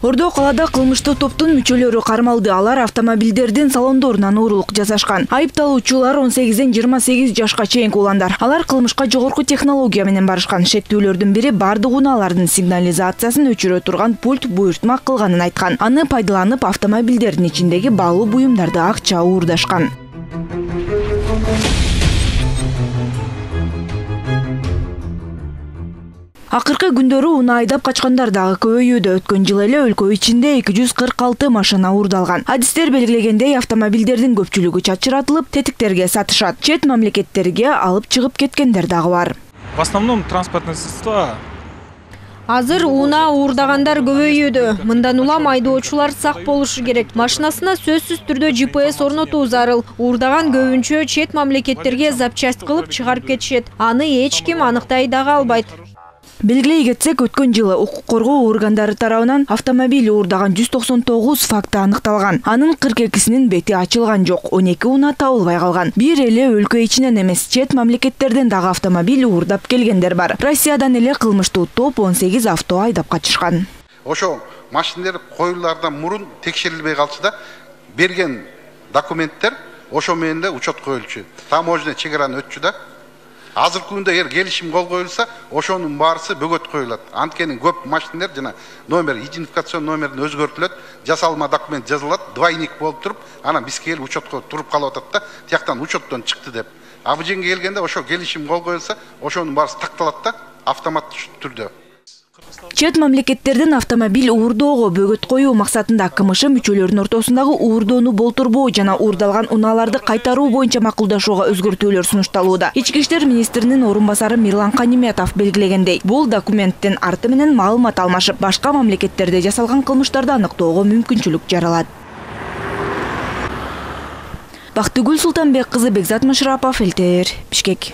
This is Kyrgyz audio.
Ордо калаада кылмыштуу топтун мүчөлөрү кармалды. Алар автомобилдердин салондорунан уурулук жасашкан. Айыпталуучулар 18-ден 28 жашка чейинки уландар. Алар кылмышка жогорку технология менен барышкан. Шектүүлөрдүн бири бардык унаалардын сигнализациясын өчүрө турган пульт буйртма кылганын айткан. Аны пайдаланып автомобилдердин ичиндеги баалуу буюмдарды акча уурдашкан. Акыркы күндөрү унаа айдап качкандар дагы көбөйүүдө. Өткөн жыл эле өлкө ичинде 246 машина уурдалган. Адистер белгилегендей, автомобилдердин көпчүлүгү чачыратылып, тетиктерге сатышат. Чет мамлекеттерге алып чыгып кеткендер дагы бар. В основном транспортные средства. Азыр унаа уурдагандар көбөйүүдө. Мындан улам айдоочулар сак болушу керек. Машинасына сөзсүз түрдө GPS орнотуу зарыл. Уурдаган көбүнчө чет мамлекеттерге запчасть кылып чыгарып кетишет. Аны эч ким аныктай дагы албайт. Белгилей кетсек, өткөн жылы укук коргоо органдары тарабынан автомобиль уурдаган 199 факты аныкталган. Анын 42-синин бети ачылган жок, 12 унаа табылбай калган. Бир эле өлкө ичинен эмес, чет мамлекеттерден дагы автомобиль уурдап келгендер бар. Россиядан эле кылмыштуу топ 18 авто айдап качышкан. Ошо машинелер коюлардан мурун текшерилбей калчу да, берген документтер ошо менен да учет коюлчу. Таможня чегараны өтчү да. Азыр күндө эгер келишим кол коюлса, ошонун баарысы бөгөт коюлат. Анткени көп машинелер жана номер, идентификацион номерин өзгөртүлөт, жасалма документ жазылат, двойник болуп туруп, анан бизге келип учетко туруп калып атат да, тияктан учеттон чыкты деп. А бул жерге келгенде ошо келишим кол коюлса, ошонун баарысы такталат да, автоматтык түрдө. Чет мамлекеттердин автомобиль уурдоого бөгөт коюу максатында КМШ мүчөлөрүнүн ортосундагы уурдоону болтурбоо жана уурдалган унааларды кайтаруу боюнча макулдашууга өзгөртүүлөр сунушталууда. Ички иштер министринин орун басары Мирлан Каниметов белгилегендей, бул документтин арты менен маалымат алмашып, башка мамлекеттерде жасалган кылмыштарды аныктоого мүмкүнчүлүк жаралат. Бактыгүл Султанбек кызы, Бекзат Машрапов, ЛТР, Бишкек.